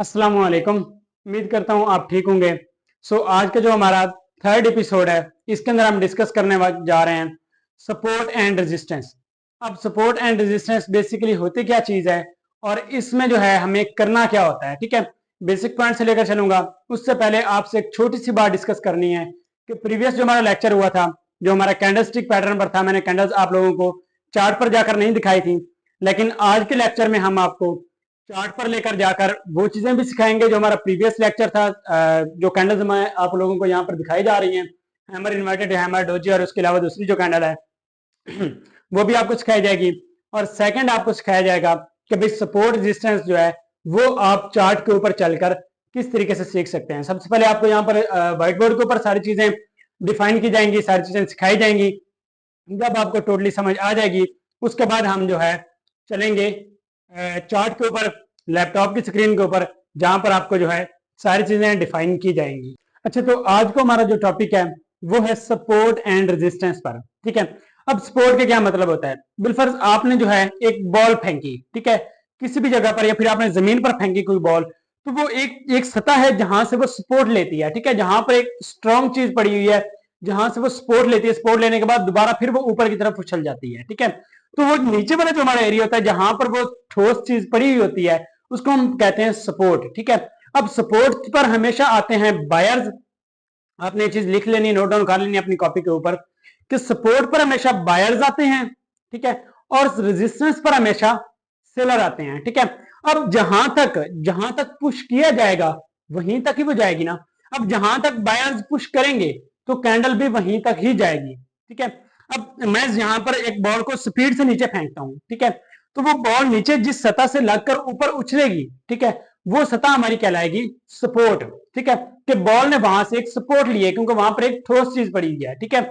अस्सलाम वालेकुम। उम्मीद करता हूँ आप ठीक होंगे। आज का जो हमारा थर्ड एपिसोड है, इसके अंदर हम डिस्कस करने जा रहे हैं सपोर्ट एंड रेजिस्टेंस। अब सपोर्ट एंड रेजिस्टेंस बेसिकली होती क्या चीज़ है और इसमें जो है हमें करना क्या होता है। ठीक है, बेसिक पॉइंट से लेकर चलूंगा। उससे पहले आपसे एक छोटी सी बात डिस्कस करनी है कि प्रीवियस जो हमारा लेक्चर हुआ था, जो हमारा कैंडलस्टिक पैटर्न पर था, मैंने कैंडल्स आप लोगों को चार्ट पर जाकर नहीं दिखाई थी, लेकिन आज के लेक्चर में हम आपको चार्ट पर लेकर जाकर वो चीजें भी सिखाएंगे जो हमारा प्रीवियस लेक्चर था। जो कैंडल्स मैं आप लोगों को यहाँ पर दिखाई जा रही हैं, हैमर इन्वर्टेड, हैमर डोजी, और उसके अलावा दूसरी जो कैंडल है वो भी आपको सिखाई जाएगी। और सेकंड आपको सिखाया जाएगा कि भाई सपोर्ट रेजिस्टेंस जो है वो आप चार्ट के ऊपर चलकर किस तरीके से सीख सकते हैं। सबसे पहले आपको यहाँ पर व्हाइट बोर्ड के ऊपर सारी चीजें डिफाइन की जाएंगी, सारी चीजें सिखाई जाएंगी। जब आपको टोटली समझ आ जाएगी, उसके बाद हम जो है चलेंगे चार्ट के ऊपर, लैपटॉप की स्क्रीन के ऊपर, जहां पर आपको जो है सारी चीजें डिफाइन की जाएंगी। अच्छा, तो आज को हमारा जो टॉपिक है वो है सपोर्ट एंड रेजिस्टेंस पर। ठीक है, अब सपोर्ट का क्या मतलब होता है। बिलफर्ज आपने जो है एक बॉल फेंकी, ठीक है, किसी भी जगह पर, या फिर आपने जमीन पर फेंकी कोई बॉल, तो वो एक एक सतह है जहां से वो सपोर्ट लेती है। ठीक है, जहां पर एक स्ट्रॉन्ग चीज पड़ी हुई है, जहां से वो सपोर्ट लेती है। सपोर्ट लेने के बाद दोबारा फिर वो ऊपर की तरफ उछल जाती है। ठीक है, तो वो नीचे वाला जो हमारा एरिया होता है, जहां पर वो ठोस चीज पड़ी हुई होती है, उसको हम कहते हैं सपोर्ट। ठीक है, अब सपोर्ट पर हमेशा आते हैं बायर्स। आपने ये चीज लिख लेनी, नोट डाउन कर लेनी अपनी कॉपी के ऊपर कि सपोर्ट पर हमेशा बायर्स आते हैं, ठीक है, और रेजिस्टेंस पर हमेशा सेलर आते हैं। ठीक है, अब जहां तक पुश किया जाएगा वहीं तक ही वो जाएगी ना। अब जहां तक बायर्स पुश करेंगे तो कैंडल भी वहीं तक ही जाएगी। ठीक है, अब मैं यहां पर एक बॉल को स्पीड से नीचे फेंकता हूं, ठीक है, तो वो बॉल नीचे जिस सतह से लगकर ऊपर उछलेगी, ठीक है, वो सतह हमारी कहलाएगी सपोर्ट। ठीक है, कि बॉल ने वहां से एक सपोर्ट ली है क्योंकि वहां पर एक ठोस चीज पड़ी हुई है। ठीक है,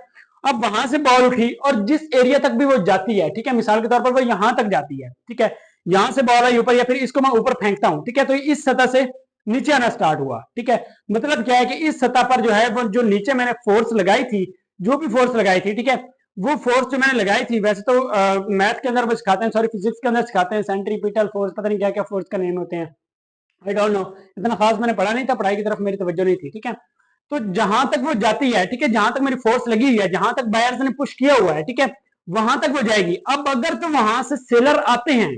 अब वहां से बॉल उठी और जिस एरिया तक भी वो जाती है, ठीक है, मिसाल के तौर पर वो यहां तक जाती है, ठीक है, यहां से बॉल आई ऊपर, या फिर इसको मैं ऊपर फेंकता हूं, ठीक है, तो इस सतह से नीचे आना स्टार्ट हुआ। ठीक है, मतलब क्या है कि इस सतह पर जो है वो जो नीचे मैंने फोर्स लगाई थी, जो भी फोर्स लगाई थी, ठीक है, वो फोर्स जो मैंने लगाई थी, वैसे तो मैथ के अंदर वो सिखाते हैं, सॉरी फिजिक्स के अंदर सिखाते हैं सेंट्रीपिटल फोर्स, पता नहीं क्या क्या फोर्स का नेम होते हैं, आई डोंट नो, इतना खास मैंने पढ़ा नहीं था, पढ़ाई की तरफ मेरी तवज्जो नहीं थी। ठीक है, तो जहां तक वो जाती है, ठीक है, जहां तक मेरी फोर्स लगी हुई है, जहां तक बायर्स ने पुश किया हुआ है, ठीक है, वहां तक वो जाएगी। अब अगर तो वहां से सेलर आते हैं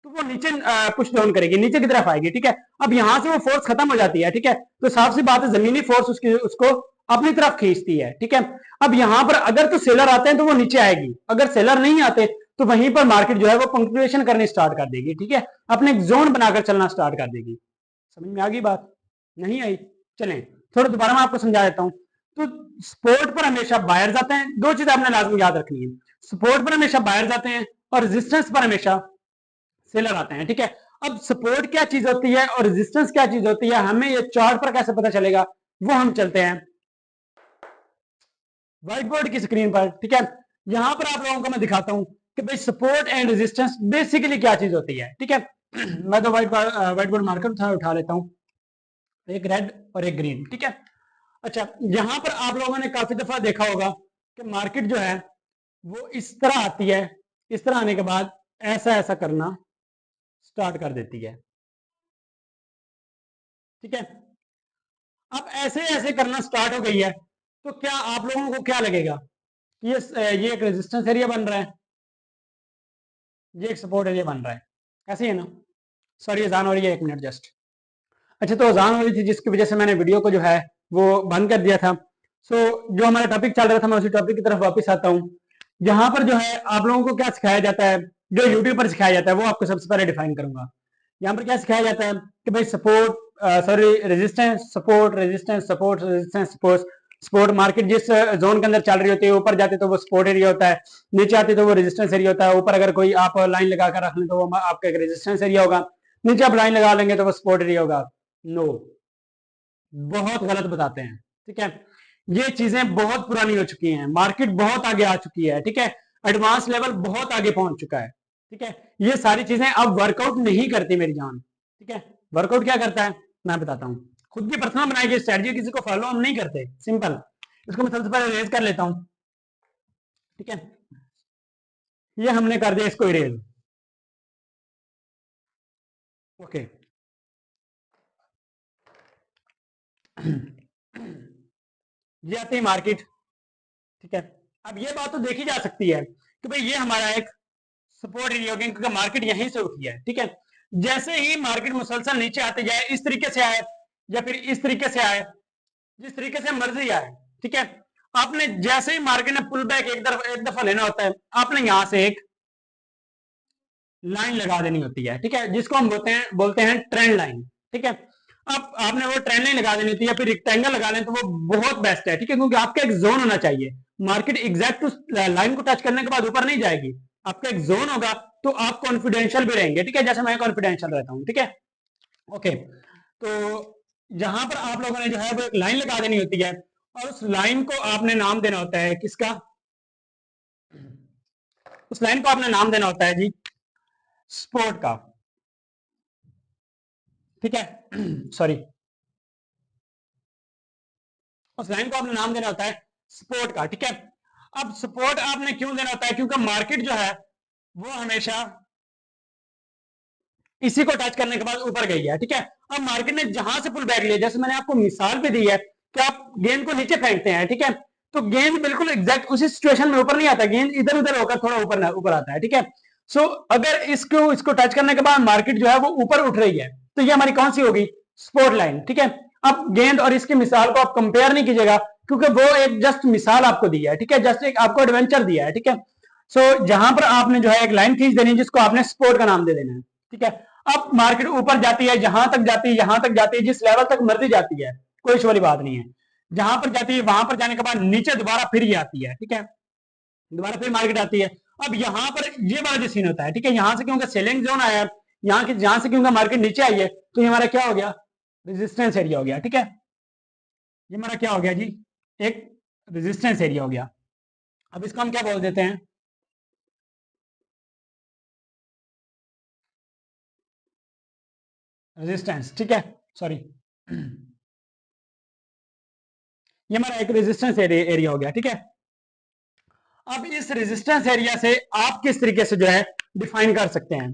तो वो नीचे पुश डाउन करेगी, नीचे की तरफ आएगी। ठीक है, अब यहां से वो फोर्स खत्म हो जाती है। ठीक है, तो साफ सी बात है, जमीनी फोर्स उसको अपनी तरफ खींचती है। ठीक है, अब यहां पर अगर तो सेलर आते हैं तो वो नीचे आएगी, अगर सेलर नहीं आते तो वहीं पर मार्केट जो है वो पंक्चुएशन करनी स्टार्ट कर देगी। ठीक है, अपने एक जोन बनाकर चलना स्टार्ट कर देगी। समझ में आ गई बात? नहीं आई? चलें थोड़ा दोबारा मैं आपको समझा देता हूं। तो सपोर्ट पर हमेशा बायर्स आते हैं, दो चीजें आपने लाजमी याद रखनी है, सपोर्ट पर हमेशा बायर्स आते हैं और रेजिस्टेंस पर हमेशा सेलर आते हैं। ठीक है, अब सपोर्ट क्या चीज होती है और रेजिस्टेंस क्या चीज होती है, हमें ये चार्ट पर कैसे पता चलेगा, वो हम चलते हैं व्हाइट बोर्ड की स्क्रीन पर। ठीक है, यहां पर आप लोगों को मैं दिखाता हूं कि भाई सपोर्ट एंड रेजिस्टेंस बेसिकली क्या चीज होती है। ठीक है, मैं तो व्हाइट बोर्ड मार्कर उठा लेता हूं, एक रेड और एक ग्रीन। ठीक है, अच्छा, यहां पर आप लोगों ने काफी दफा देखा होगा कि मार्केट जो है वो इस तरह आती है, इस तरह आने के बाद ऐसा ऐसा करना स्टार्ट कर देती है। ठीक है, अब ऐसे ऐसे करना स्टार्ट हो गई है, तो क्या आप लोगों को क्या लगेगा कि ये एक रेजिस्टेंस एरिया बन रहा है, ये एक सपोर्ट एरिया बन रहा है, ऐसे ही है ना। सॉरी, अजान हो रही है, एक मिनट जस्ट। अच्छा, तो अजान हो रही थी जिसकी वजह से मैंने वीडियो को जो है वो बंद कर दिया था। जो हमारा टॉपिक चल रहा था, मैं उसी टॉपिक की तरफ वापस आता हूँ। यहाँ पर जो है आप लोगों को क्या सिखाया जाता है, जो यूट्यूब पर सिखाया जाता है, वो आपको सबसे पहले डिफाइन करूंगा। यहाँ पर क्या सिखाया जाता है कि भाई support, sorry, resistance, support, resistance, support, resistance, support. Support market जिस जोन के अंदर चल रही होती है, ऊपर जाते तो वो सपोर्ट एरिया होता है, नीचे आते तो वो रेजिस्टेंस एरिया होता है। ऊपर अगर कोई आप लाइन लगाकर रख लें तो वो आपका एक रेजिस्टेंस एरिया होगा, नीचे आप लाइन लगा लेंगे तो वो सपोर्ट एरिया होगा। नो, बहुत गलत बताते हैं। ठीक है, ये चीजें बहुत पुरानी हो चुकी हैं, मार्केट बहुत आगे आ चुकी है। ठीक है, एडवांस लेवल बहुत आगे पहुंच चुका है। ठीक है, ये सारी चीजें अब वर्कआउट नहीं करती मेरी जान। ठीक है, वर्कआउट क्या करता है मैं बताता हूं। खुद की पर्सनल बनाई गई स्ट्रेटजी, किसी को फॉलो हम नहीं करते, सिंपल। इसको मैं सबसे पहले रेज कर लेता हूं। ठीक है, ये हमने कर दिया इसको इरेज। ओके, ये आती है मार्केट, ठीक है। अब ये बात तो देखी जा सकती है कि भाई ये हमारा एक सपोर्ट एरिया हो गया क्योंकि मार्केट यहीं से उठी है, ठीक है। जैसे ही मार्केट मुसलसल नीचे आते जाए, इस तरीके से आए या फिर इस तरीके से आए, जिस तरीके से मर्जी आए, ठीक है। आपने जैसे ही मार्केट ने पुल बैक एक दफा लेना होता है, आपने यहां से एक लाइन लगा देनी होती है, ठीक है, जिसको हम बोलते हैं ट्रेंड लाइन, ठीक है। अब आपने वो ट्रेंड लाइन लगा देनी होती है या फिर रेक्टेंगल लगा लें तो वो बहुत बेस्ट है, ठीक है, क्योंकि आपका एक जोन होना चाहिए। मार्केट एग्जैक्ट उस लाइन को टच करने के बाद ऊपर नहीं जाएगी, आपका एक जोन होगा तो आप कॉन्फिडेंशियल भी रहेंगे, ठीक है, जैसे मैं कॉन्फिडेंशियल रहता हूं, ठीक है। ओके, तो जहां पर आप लोगों ने जो है वो एक लाइन लगा देनी होती है और उस लाइन को आपने नाम देना होता है किसका, उस लाइन को आपने नाम देना होता है जी सपोर्ट का, ठीक है। सॉरी, उस लाइन को आपने नाम देना होता है सपोर्ट का, ठीक है। अब सपोर्ट आपने क्यों देना होता है, क्योंकि मार्केट जो है वो हमेशा इसी को टच करने के बाद ऊपर गई है, ठीक है। अब मार्केट ने जहां से पुल बैक लिया, जैसे मैंने आपको मिसाल भी दी है कि आप गेंद को नीचे फेंकते हैं, ठीक है, तो गेंद बिल्कुल एग्जैक्ट उसी सिचुएशन में ऊपर नहीं आता, गेंद इधर उधर होकर थोड़ा ऊपर ऊपर आता है, ठीक है। सो अगर इसको टच करने के बाद मार्केट जो है वो ऊपर उठ रही है तो ये हमारी कौन सी होगी, सपोर्ट लाइन, ठीक है। अब गेंद और इसकी मिसाल को आप कंपेयर नहीं कीजिएगा क्योंकि वो एक जस्ट मिसाल आपको दी है, ठीक है, जस्ट एक आपको एडवेंचर दिया है, ठीक है। सो जहां पर आपने जो है एक लाइन खींच देनी है जिसको आपने सपोर्ट का नाम दे देना है, ठीक है। अब मार्केट ऊपर जाती है, जहां तक जाती है, यहां तक जाती है, जिस लेवल तक मर्जी जाती है, कोई इशू वाली बात नहीं है। जहां पर जाती है वहां पर जाने के बाद नीचे दोबारा फिर ये आती है, ठीक है, दोबारा फिर मार्केट आती है। अब यहां पर ये वाला जो सीन होता है, ठीक है, यहां से क्योंकि सेलिंग जोन आया है, यहां से क्योंकि मार्केट नीचे आई है तो ये हमारा क्या हो गया, रेजिस्टेंस एरिया हो गया, ठीक है। ये हमारा क्या हो गया जी, एक रेजिस्टेंस एरिया हो गया। अब इसको हम क्या बोल देते हैं, रेजिस्टेंस, ठीक है, सॉरी। ये हमारा एक रेजिस्टेंस एरिया हो गया, ठीक है। अब इस रेजिस्टेंस एरिया से आप किस तरीके से जो है डिफाइन कर सकते हैं,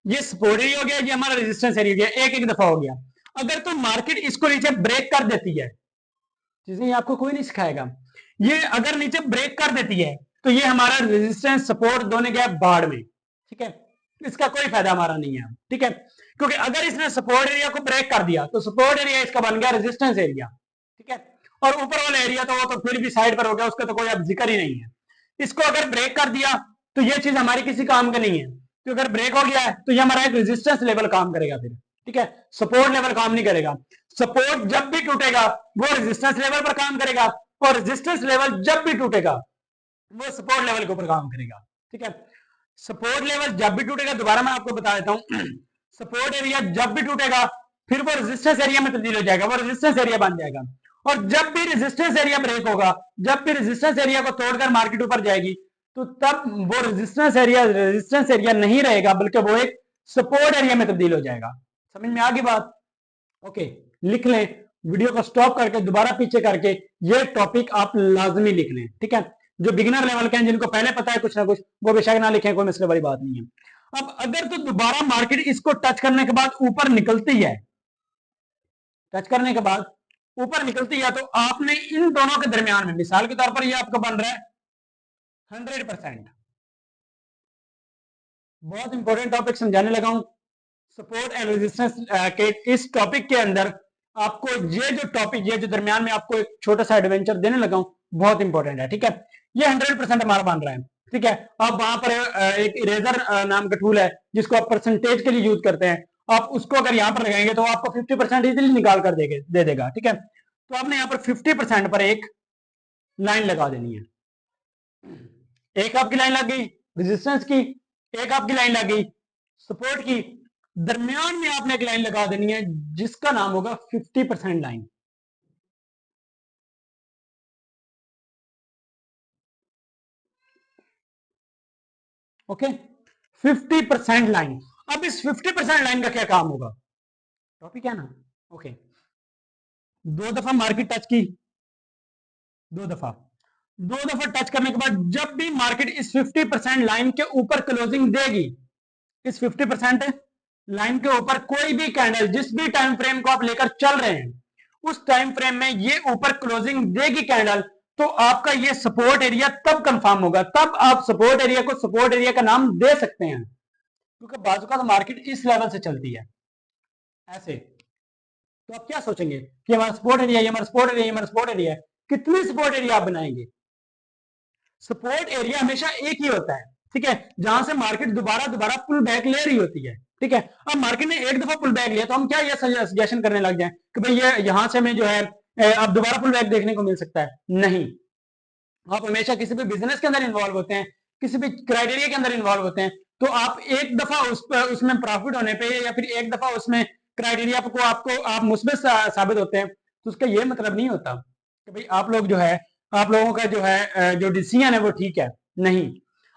ये सपोर्ट एरिया हो गया, ये हमारा रेजिस्टेंस एरिया हो गया, एक एक दफा हो गया। अगर तो मार्केट इसको नीचे ब्रेक कर देती है, चीजें आपको कोई नहीं सिखाएगा, ये अगर नीचे ब्रेक कर देती है तो ये हमारा रेजिस्टेंस सपोर्ट दोनों गया बाढ़ में, ठीक है, इसका कोई फायदा हमारा नहीं है, ठीक है, क्योंकि अगर इसने सपोर्ट एरिया को ब्रेक कर दिया तो सपोर्ट एरिया इसका बन गया रेजिस्टेंस एरिया, ठीक है। और ऊपर वाला एरिया तो वो तो फिर भी साइड पर हो गया, उसका तो कोई अब जिक्र ही नहीं है। इसको अगर ब्रेक कर दिया तो ये चीज हमारी किसी काम का नहीं है, तो अगर ब्रेक हो गया है तो ये हमारा एक रेजिस्टेंस लेवल काम करेगा फिर, ठीक है, सपोर्ट लेवल काम नहीं करेगा। सपोर्ट जब भी टूटेगा वो रेजिस्टेंस लेवल पर काम करेगा और रेजिस्टेंस लेवल जब भी टूटेगा वो सपोर्ट लेवल के ऊपर काम करेगा, ठीक है। सपोर्ट लेवल जब भी टूटेगा, दोबारा मैं आपको बता देता हूं, सपोर्ट एरिया जब भी टूटेगा फिर वो रेजिस्टेंस एरिया में तब्दील हो जाएगा, वो रेजिस्टेंस एरिया बन जाएगा। और जब भी रेजिस्टेंस एरिया ब्रेक होगा, जब भी रेजिस्टेंस एरिया को तोड़कर मार्केट ऊपर जाएगी तो तब वो रेजिस्टेंस एरिया नहीं रहेगा बल्कि वो एक सपोर्ट एरिया में तब्दील हो जाएगा। समझ में आ गई बात, ओके। लिख लें, वीडियो को स्टॉप करके दोबारा पीछे करके ये टॉपिक आप लाजमी लिख लें, ठीक है। जो बिगिनर लेवल के हैं जिनको पहले पता है कुछ ना कुछ वो बेशक ना लिखें, कोई मसले वाली बात नहीं है। अब अगर तो दोबारा मार्केट इसको टच करने के बाद ऊपर निकलती है, टच करने के बाद ऊपर निकलती है तो आपने इन दोनों के दरमियान में, मिसाल के तौर पर ये आपका बन रहा है 100%, बहुत इंपॉर्टेंट टॉपिक समझाने लगा हूं सपोर्ट एंड रेजिस्टेंस के इस टॉपिक के अंदर। आपको ये जो टॉपिक, ये जो दरमियान में आपको एक छोटा सा एडवेंचर देने लगा हूं बहुत इंपॉर्टेंट है, ठीक है। ये 100% हमारा बन रहा है, ठीक है। अब वहां पर एक इरेजर नाम का टूल है जिसको आप परसेंटेज के लिए यूज करते हैं, आप उसको अगर यहाँ पर लगाएंगे तो आपको 50% इजीली निकाल कर दे देगा, ठीक है। तो आपने यहाँ पर 50% पर एक लाइन लगा देनी है, एक आपकी लाइन लग गई रेजिस्टेंस की, एक आपकी लाइन लग गई सपोर्ट की, दरमियान में आपने एक लाइन लगा देनी है जिसका नाम होगा 50% लाइन, ओके, 50% लाइन। अब इस 50% लाइन का क्या काम होगा, टॉपिक है ना, ओके। दो दफा मार्केट टच की, दो दफा, दो दफा टच करने के बाद जब भी मार्केट इस 50% लाइन के ऊपर क्लोजिंग देगी, इस 50% लाइन के ऊपर कोई भी कैंडल जिस भी टाइम फ्रेम को आप लेकर चल रहे हैं उस टाइम फ्रेम में ये ऊपर क्लोजिंग देगी कैंडल, तो आपका ये सपोर्ट एरिया तब कंफर्म होगा, तब आप सपोर्ट एरिया को सपोर्ट एरिया का नाम दे सकते हैं, क्योंकि बाजू का मार्केट इस लेवल से चलती है ऐसे। तो आप क्या सोचेंगे कि हमारा सपोर्ट एरिया, हमारा सपोर्ट एरिया, हमारा सपोर्ट एरिया है, कितने सपोर्ट एरिया आप बनाएंगे? सपोर्ट एरिया हमेशा एक ही होता है, ठीक है, जहां से मार्केट दोबारा दोबारा पुल बैक ले रही होती है, ठीक है। अब मार्केट ने एक दफा पुल बैक लिया तो हम क्या ये सजेशन करने लग जाए कि भाई ये यहां से हमें जो है अब दोबारा पुल बैक देखने को मिल सकता है? नहीं। आप हमेशा किसी भी बिजनेस के अंदर इन्वॉल्व होते हैं, किसी भी क्राइटेरिया के अंदर इन्वॉल्व होते हैं, तो आप एक दफा उसमें प्रॉफिट होने पे या फिर एक दफा उसमें क्राइटेरिया को आपको आप मुस्बित साबित होते हैं, तो उसका ये मतलब नहीं होता कि भाई आप लोग जो है, आप लोगों का जो है जो डिसीजन है वो ठीक है। नहीं,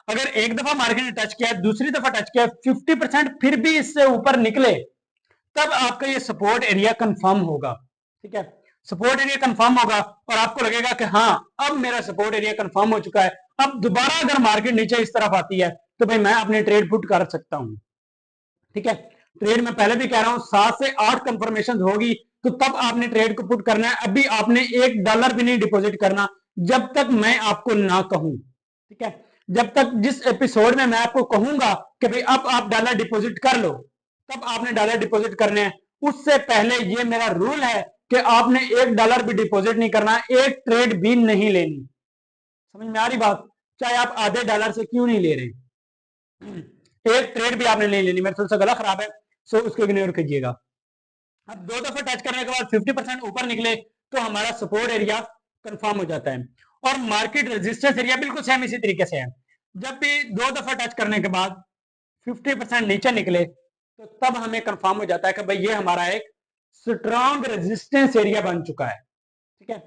अगर एक दफा मार्केट ने टच किया, दूसरी दफा टच किया, 50% फिर भी इससे ऊपर निकले, तब आपका ये सपोर्ट एरिया कंफर्म होगा, ठीक है। सपोर्ट एरिया कंफर्म होगा और आपको लगेगा कि हाँ अब मेरा सपोर्ट एरिया कंफर्म हो चुका है, अब दोबारा अगर मार्केट नीचे इस तरफ आती है तो भाई मैं अपने ट्रेड पुट कर सकता हूं, ठीक है। ट्रेड में पहले भी कह रहा हूं 7 से 8 कंफर्मेशन होगी तो तब आपने ट्रेड को पुट करना है। अभी आपने $1 भी नहीं डिपॉजिट करना जब तक मैं आपको ना कहूं, ठीक है। जब तक जिस एपिसोड में मैं आपको कहूंगा कि भाई अब आप डॉलर डिपॉजिट कर लो, तब आपने डॉलर डिपॉजिट करने हैं। उससे पहले ये मेरा रूल है कि आपने $1 भी डिपॉजिट नहीं करना, एक ट्रेड भी नहीं लेनी। समझ में आ रही बात? चाहे आप आधे डॉलर से क्यों नहीं ले रहे, एक ट्रेड भी आपने नहीं लेनी। मेरा थोड़ा सा गला खराब है, सो उसको इग्नोर कीजिएगा। अब 2 दफा टच करने के बाद 50% ऊपर निकले तो हमारा सपोर्ट एरिया कंफर्म हो जाता है, और मार्केट रेजिस्टेंस एरिया बिल्कुल सेम इसी तरीके से है। जब भी 2 दफा टच करने के बाद 50% नीचे निकले तो तब हमें कंफर्म हो जाता है कि भाई ये हमारा एक स्ट्रॉन्ग रेजिस्टेंस एरिया बन चुका है, ठीक है।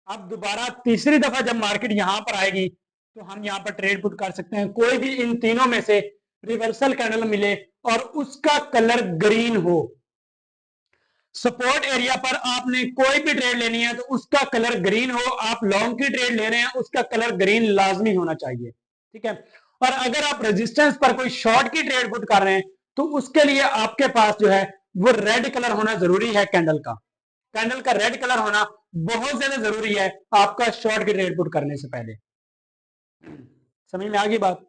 अब दोबारा तीसरी दफा जब मार्केट यहां पर आएगी तो हम यहां पर ट्रेड पुट कर सकते हैं। कोई भी इन तीनों में से रिवर्सल कैंडल मिले और उसका कलर ग्रीन हो, सपोर्ट एरिया पर आपने कोई भी ट्रेड लेनी है तो उसका कलर ग्रीन हो। आप लॉन्ग की ट्रेड ले रहे हैं, उसका कलर ग्रीन लाजमी होना चाहिए, ठीक है। और अगर आप रेजिस्टेंस पर कोई शॉर्ट की ट्रेड पुट कर रहे हैं तो उसके लिए आपके पास जो है वो रेड कलर होना जरूरी है। कैंडल का, कैंडल का रेड कलर होना बहुत ज्यादा जरूरी है आपका शॉर्ट की ट्रेड पुट करने से पहले। समझ में आ गई बात?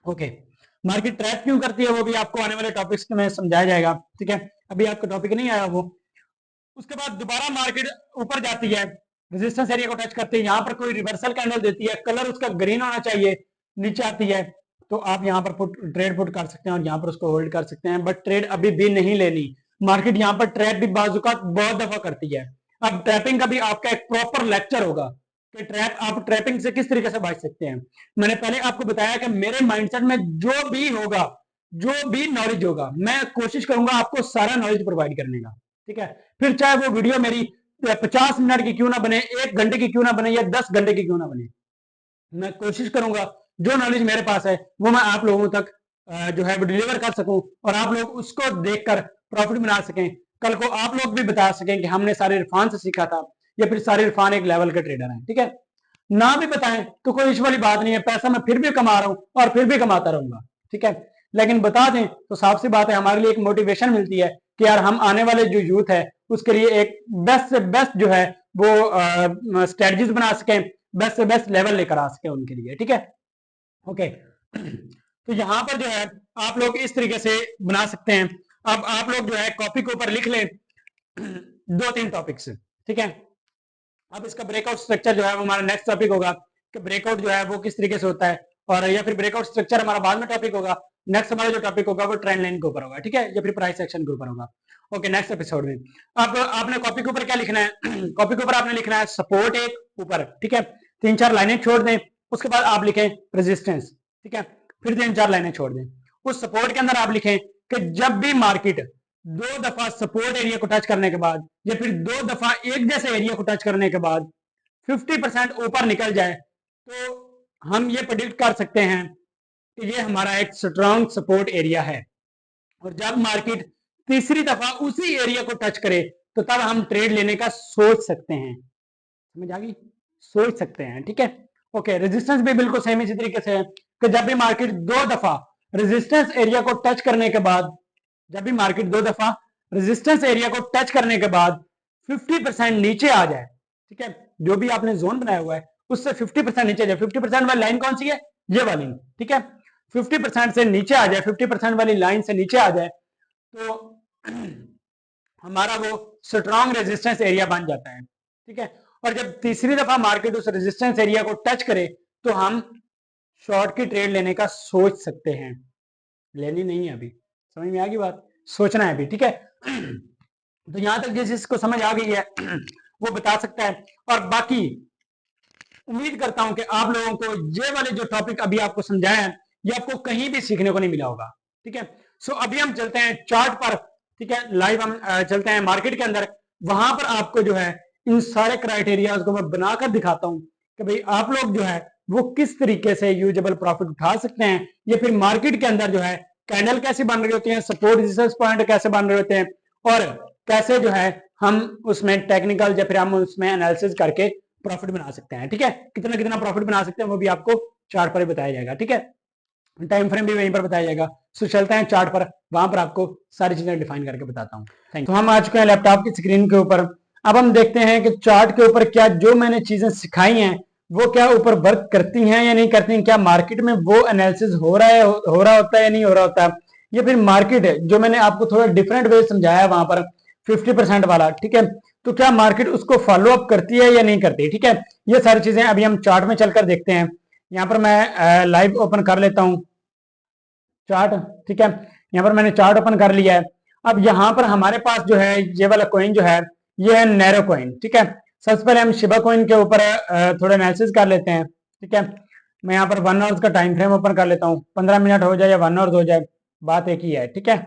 ओके। मार्केट ट्रैप क्यों करती है वो भी आपको आने वाले टॉपिक्स में समझाया जाएगा, ठीक है। अभी आपका टॉपिक नहीं आया वो। उसके बाद दोबारा मार्केट ऊपर जाती है, रेजिस्टेंस एरिया को टच करती है, यहां पर कोई रिवर्सल कैंडल देती है, कलर उसका ग्रीन होना चाहिए, नीचे आती है तो आप यहां पर ट्रेड पुट कर सकते हैं और यहां पर उसको होल्ड कर सकते हैं, बट ट्रेड अभी भी नहीं लेनी। मार्केट यहां पर ट्रैप भी बाजुका बहुत दफा करती है। अब ट्रैपिंग का भी आपका एक प्रॉपर लेक्चर होगा कि ट्रैप, आप ट्रैपिंग से किस तरीके से बच सकते हैं। मैंने पहले आपको बताया कि मेरे माइंडसेट में जो भी होगा, जो भी नॉलेज होगा, मैं कोशिश करूंगा आपको सारा नॉलेज प्रोवाइड करने का, ठीक है। फिर चाहे वो वीडियो मेरी 50 मिनट की क्यों ना बने, 1 घंटे की क्यों ना बने, या 10 घंटे की क्यों ना बने, मैं कोशिश करूंगा जो नॉलेज मेरे पास है वो मैं आप लोगों तक जो है वो डिलीवर कर सकूं और आप लोग उसको देखकर प्रॉफिट बना सकें। कल को आप लोग भी बता सकें कि हमने सारे इरफान से सीखा था, या फिर सारे इरफान एक लेवल के ट्रेडर हैं, ठीक है। ना भी बताएं तो कोई इश्यू वाली बात नहीं है, पैसा मैं फिर भी कमा रहा हूं और फिर भी कमाता रहूंगा, ठीक है। लेकिन बता दें तो साफ सी बात है, हमारे लिए एक मोटिवेशन मिलती है कि यार हम आने वाले जो यूथ है उसके लिए एक बेस्ट से बेस्ट जो है वो स्ट्रेटजीज बना सकें, बेस्ट से बेस्ट लेवल लेकर आ सके उनके लिए, ठीक है। ओके। तो यहां पर जो है आप लोग इस तरीके से बना सकते हैं। अब आप लोग जो है कॉपी के ऊपर लिख लें 2-3 टॉपिक्स, ठीक है। अब इसका ब्रेकआउट स्ट्रक्चर जो है वो हमारा नेक्स्ट टॉपिक होगा कि ब्रेकआउट जो है वो किस तरीके से होता है, और या फिर ब्रेकआउट स्ट्रक्चर हमारा बाद में टॉपिक होगा। नेक्स्ट हमारा जो टॉपिक होगा वो ट्रेंड लाइन के ऊपर होगा, ठीक है, या फिर प्राइस एक्शन के ऊपर होगा। ओके, नेक्स्ट एपिसोड में अब आपने कॉपी के ऊपर क्या लिखना है कॉपी के ऊपर आपने लिखना है सपोर्ट एक ऊपर, ठीक है, 3-4 लाइनें छोड़ दें। उसके बाद आप लिखें रेजिस्टेंस, ठीक है, फिर 3-4 लाइनें छोड़ दें। उस सपोर्ट के अंदर आप लिखें कि जब भी मार्केट 2 दफा सपोर्ट एरिया को टच करने के बाद, या फिर 2 दफा एक जैसे एरिया को टच करने के बाद 50% ऊपर निकल जाए तो हम ये प्रेडिक्ट कर सकते हैं कि ये हमारा एक स्ट्रॉन्ग सपोर्ट एरिया है। और जब मार्केट तीसरी दफा उसी एरिया को टच करे तो तब हम ट्रेड लेने का सोच सकते हैं। समझ आ गई? सोच सकते हैं, ठीक है। ओके, रेजिस्टेंस भी बिल्कुल सेम इसी तरीके से है कि जब भी मार्केट 2 दफा रेजिस्टेंस एरिया को टच करने के बाद, जब भी मार्केट 2 दफा रेजिस्टेंस एरिया को टच करने के बाद 50% नीचे आ जाए, ठीक है, जो भी आपने जोन बनाया हुआ है उससे 50% नीचे जाए। 50% वाली लाइन कौन सी है, ये वाली, ठीक है। 50% से नीचे आ जाए, 50% वाली लाइन से नीचे आ जाए तो हमारा वो स्ट्रॉन्ग रेजिस्टेंस एरिया बन जाता है, ठीक है। और जब तीसरी दफा मार्केट उस रेजिस्टेंस एरिया को टच करे तो हम शॉर्ट की ट्रेड लेने का सोच सकते हैं, लेनी नहीं है अभी, समझ में आ गई बात, सोचना है अभी, ठीक है। तो यहां तक जिसको समझ आ गई है वो बता सकता है। और बाकी उम्मीद करता हूं कि आप लोगों को ये वाले जो टॉपिक अभी आपको समझाया है ये आपको कहीं भी सीखने को नहीं मिला होगा, ठीक है। सो अभी हम चलते हैं चार्ट पर, ठीक है, लाइव हम चलते हैं मार्केट के अंदर। वहां पर आपको जो है इन सारे क्राइटेरिया को मैं बनाकर दिखाता हूं कि भाई आप लोग जो है वो किस तरीके से यूजेबल प्रॉफिट उठा सकते हैं, या फिर मार्केट के अंदर जो है कैंडल कैसे बन रही होती है, सपोर्ट रेजिस्टेंस पॉइंट कैसे बन रहे होते हैं, और कैसे जो है हम उसमें टेक्निकल या फिर हम उसमें एनालिसिस करके प्रॉफिट बना सकते हैं, ठीक है। कितना कितना प्रॉफिट बना सकते हैं वो भी आपको चार्ट पर ही बताया जाएगा, ठीक है। टाइम फ्रेम भी वहीं पर बताया जाएगा। सो चलते हैं चार्ट पर, वहां पर आपको सारी चीजें डिफाइन करके बताता हूँ। Thank you. तो हम आ चुके हैं लैपटॉप की स्क्रीन के ऊपर। अब हम देखते हैं कि चार्ट के ऊपर क्या जो मैंने चीजें सिखाई हैं वो क्या ऊपर वर्क करती हैं या नहीं करती हैं, क्या मार्केट में वो एनालिसिस हो रहा होता है या नहीं हो रहा होता, या फिर मार्केट जो मैंने आपको थोड़ा डिफरेंट वे समझाया वहां पर 50% वाला, ठीक है, तो क्या मार्केट उसको फॉलो अप करती है या नहीं करती, ठीक है। ये सारी चीजें अभी हम चार्ट में चलकर देखते हैं। यहाँ पर मैं लाइव ओपन कर लेता हूँ चार्ट, ठीक है। यहाँ पर मैंने चार्ट ओपन कर लिया है। अब यहाँ पर हमारे पास जो है ये वाला कॉइन जो है ये है नैरो कॉइन, ठीक है। सबसे पहले हम शिबा कॉइन के ऊपर थोड़ा एनालिसिस कर लेते हैं, ठीक है। मैं यहाँ पर 1 आवर्स का टाइम फ्रेम ओपन कर लेता हूँ, 15 मिनट हो जाए या 1 आवर्स हो जाए, बात एक ही है, ठीक है।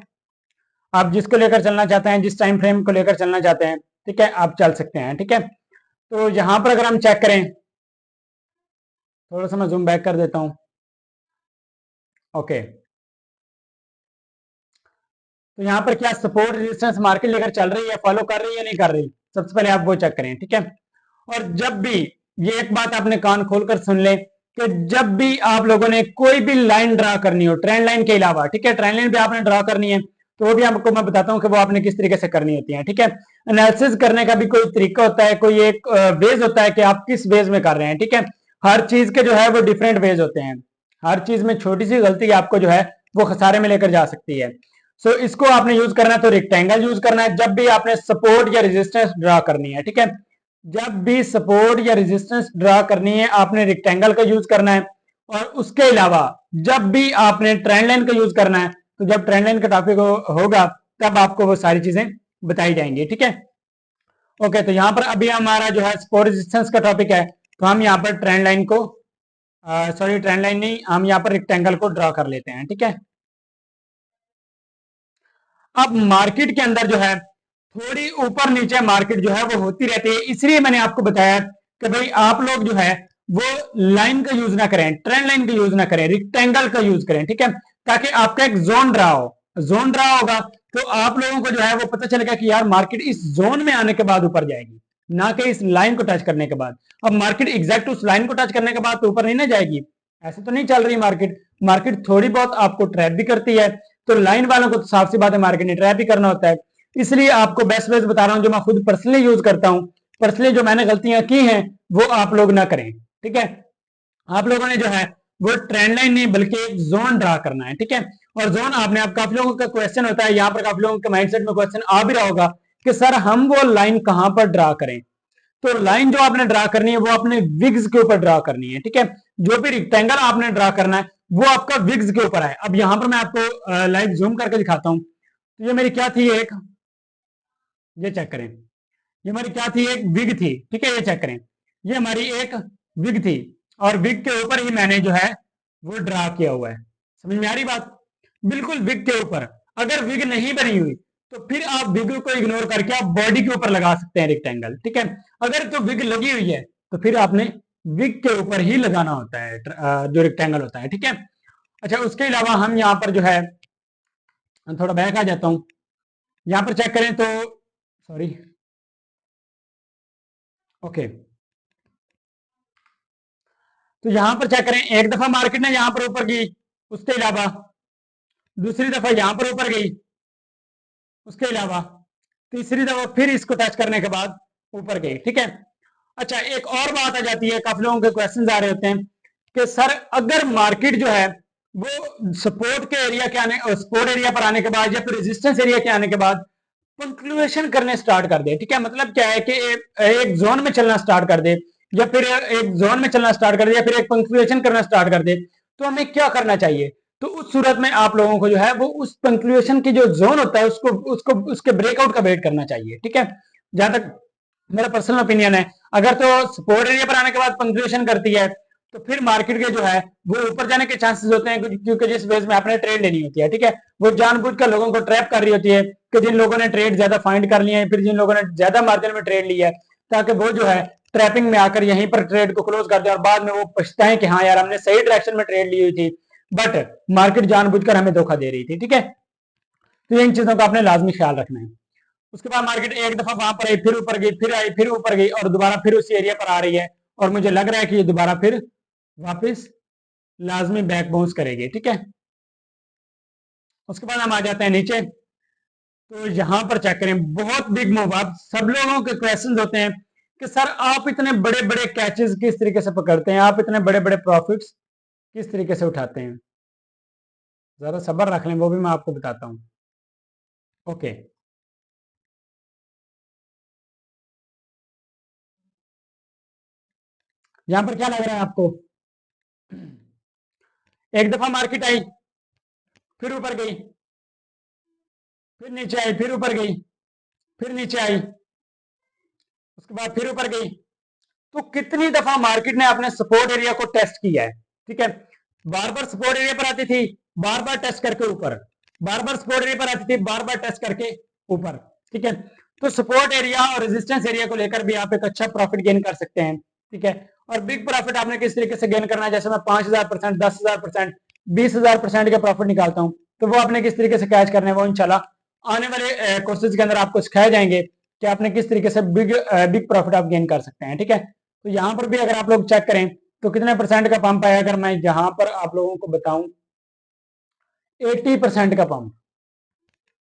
आप जिसको लेकर चलना चाहते हैं, जिस टाइम फ्रेम को लेकर चलना चाहते हैं, ठीक है, आप चल सकते हैं, ठीक है। तो यहाँ पर अगर हम चेक करें, थोड़ा सा मैं जूम बैक कर देता हूँ, ओके। तो यहाँ पर क्या सपोर्ट रेजिस्टेंस मार्केट लेकर चल रही है, फॉलो कर रही है या नहीं कर रही, सबसे पहले आप वो चेक करें, ठीक है। और जब भी, ये एक बात आपने कान खोलकर सुन ले कि जब भी आप लोगों ने कोई भी लाइन ड्रा करनी हो ट्रेंड लाइन के अलावा, ठीक है, ट्रेंड लाइन भी आपने ड्रा करनी है तो वो भी आपको मैं बताता हूँ कि वो आपने किस तरीके से करनी होती है, ठीक है। एनालिसिस करने का भी कोई तरीका होता है, कोई एक वेज होता है कि आप किस वेज में कर रहे हैं, ठीक है। हर चीज के जो है वो डिफरेंट वेज होते हैं, हर चीज में छोटी सी गलती आपको जो है वो खसारे में लेकर जा सकती है। सो इसको आपने यूज करना है तो रेक्टेंगल यूज करना है जब भी आपने सपोर्ट या रेजिस्टेंस ड्रा करनी है, ठीक है। जब भी सपोर्ट या रेजिस्टेंस ड्रा करनी है आपने रेक्टेंगल का यूज करना है। और उसके अलावा जब भी आपने ट्रेंड लाइन का यूज करना है, तो जब ट्रेंड लाइन का टॉपिक होगा तब आपको वो सारी चीजें बताई जाएंगी, ठीक है। ओके, तो यहाँ पर अभी हमारा जो है सपोर्ट रेजिस्टेंस का टॉपिक है, तो हम यहाँ पर ट्रेंड लाइन को, सॉरी ट्रेंड लाइन नहीं, हम यहाँ पर रेक्टेंगल को ड्रॉ कर लेते हैं, ठीक है। अब मार्केट के अंदर जो है थोड़ी ऊपर नीचे मार्केट जो है वो होती रहती है, इसलिए मैंने आपको बताया कि भाई आप लोग जो है वो लाइन का यूज ना करें, ट्रेंड लाइन का यूज ना करें, रेक्टेंगल का यूज करें, ठीक है, ताकि आपका एक जोन ड्रा हो। जोन ड्रा होगा तो आप लोगों को जो है वो पता चलेगा कि यार मार्केट इस जोन में आने के बाद ऊपर जाएगी, ना कि इस लाइन को टच करने के बाद। अब मार्केट एग्जैक्ट उस लाइन को टच करने के बाद तो ऊपर नहीं ना जाएगी, ऐसे तो नहीं चल रही मार्केट। मार्केट थोड़ी बहुत आपको ट्रैप भी करती है, तो लाइन वालों को तो साफ सी बात है मार्केट ने ट्रैप भी करना होता है। इसलिए आपको बेस्ट वेज बता रहा हूं जो मैं खुद पर्सनली यूज करता हूं, पर्सनली जो मैंने गलतियां की हैं वो आप लोग ना करें, ठीक है। आप लोगों ने जो है वो ट्रेंड लाइन नहीं बल्कि एक जोन ड्रा करना है, ठीक है। और जोन आपने, आप काफी लोगों का क्वेश्चन होता है, यहाँ पर काफी लोगों के माइंडसेट में क्वेश्चन आ भी रहा होगा कि सर हम वो लाइन कहां पर ड्रा करें। तो लाइन जो आपने ड्रा करनी है वो अपने विग्स के ऊपर ड्रा करनी है, ठीक है। जो भी रेक्टेंगल आपने ड्रा करना है वो आपका विग्स के ऊपर है। अब यहां पर मैं आपको लाइव जूम करके दिखाता हूं। तो ये मेरी क्या थी, एक, ये चेक करें, ये हमारी क्या थी, एक विग थी, ठीक है, ये चेक करें, ये हमारी एक विग थी और विग के ऊपर ही मैंने जो है वो ड्रा किया हुआ है। समझ में आ रही बात, बिल्कुल विग के ऊपर। अगर विग नहीं बनी हुई तो फिर आप विग को इग्नोर करके आप बॉडी के ऊपर लगा सकते हैं रेक्टेंगल, ठीक है। अगर तो विग लगी हुई है तो फिर आपने विग के ऊपर ही लगाना होता है जो रेक्टेंगल होता है, ठीक है। अच्छा, उसके अलावा हम यहाँ पर जो है थोड़ा बैक आ जाता हूं, यहाँ पर चेक करें तो, सॉरी, ओके, तो यहां पर चेक करें, एक दफा मार्केट ने यहां पर ऊपर गई, उसके अलावा दूसरी दफा यहां पर ऊपर गई, उसके अलावा तीसरी दफा फिर इसको टच करने के बाद ऊपर गई, ठीक है। अच्छा, एक और बात आ जाती है, काफी लोगों के क्वेश्चन आ रहे होते हैं कि सर अगर मार्केट जो है वो सपोर्ट के एरिया के आने, सपोर्ट एरिया पर आने के बाद या फिर रेजिस्टेंस एरिया के आने के बाद पंक्चुएशन करने स्टार्ट कर दे, ठीक है, मतलब क्या है कि एक जोन में चलना स्टार्ट कर दे, या फिर एक जोन में चलना स्टार्ट कर दे, या फिर एक पंक्चुएशन करना स्टार्ट कर दे, तो हमें क्या करना चाहिए? तो उस सूरत में आप लोगों को जो है वो उस पंक्चुएशन की जो जोन होता है उसको उसको उसके ब्रेकआउट का वेट करना चाहिए, ठीक है। जहां तक मेरा पर्सनल ओपिनियन है, अगर तो सपोर्ट एरिया पर आने के बाद पंक्चुएशन करती है तो फिर मार्केट के जो है वो ऊपर जाने के चांसेस होते हैं, क्योंकि जिस बेस में आपने ट्रेड लेनी होती है, ठीक है, वो जानबूझकर लोगों को ट्रैप कर रही होती है कि जिन लोगों ने ट्रेड ज्यादा फाइंड कर लिए हैं, फिर जिन लोगों ने ज्यादा मार्जिन में ट्रेड लिया है, ताकि वो जो है ट्रैपिंग में आकर यहीं पर ट्रेड को क्लोज कर दे और बाद में वो पछताएं कि हाँ यार हमने सही डायरेक्शन में ट्रेड ली हुई थी, बट मार्केट जानबूझकर हमें धोखा दे रही थी, ठीक है। तो इन चीजों का आपने लाजमी ख्याल रखना है। उसके बाद मार्केट एक दफा वहां पर आई, फिर ऊपर गई, फिर आई, फिर ऊपर गई, और दोबारा फिर उसी एरिया पर आ रही है, और मुझे लग रहा है कि ये दोबारा फिर वापस लाजमी बैक बाउंस करेगी, ठीक है। उसके बाद हम आ जाते हैं नीचे, तो यहां पर चेक करें, बहुत बिग मूव। आप सब लोगों के क्वेश्चंस होते हैं कि सर आप इतने बड़े बड़े कैचेस किस तरीके से पकड़ते हैं, आप इतने बड़े बड़े प्रॉफिट्स किस तरीके से उठाते हैं? जरा सब्र रख लें, वो भी मैं आपको बताता हूं। ओके, यहां पर क्या लग रहा है आपको? एक दफा मार्केट आई, फिर ऊपर गई, फिर नीचे आई, फिर ऊपर गई, फिर नीचे आई, उसके बाद फिर ऊपर गई। तो कितनी दफा मार्केट ने अपने सपोर्ट एरिया को टेस्ट किया है, ठीक है। बार बार सपोर्ट एरिया पर आती थी, बार बार टेस्ट करके ऊपर, बार बार सपोर्ट एरिया पर आती थी, बार बार टेस्ट करके ऊपर, ठीक है। तो सपोर्ट एरिया और रेजिस्टेंस एरिया को लेकर भी आप एक अच्छा प्रॉफिट गेन कर सकते हैं, ठीक है। और बिग प्रॉफिट आपने किस तरीके से गेन करना है, जैसे मैं 5,000%, 10,000%, 20,000% का प्रॉफिट निकालता हूं, तो वो आपने किस तरीके से कैच करना है, वो इंशाल्लाह आने वाले कोर्सेज के अंदर आपको सिखाए जाएंगे कि आपने किस तरीके से बिग बिग प्रॉफिट आप गेन कर सकते हैं, ठीक है। तो यहां पर भी अगर आप लोग चेक करें तो कितने परसेंट का पंप आया, अगर मैं यहां पर आप लोगों को बताऊं 80% का पंप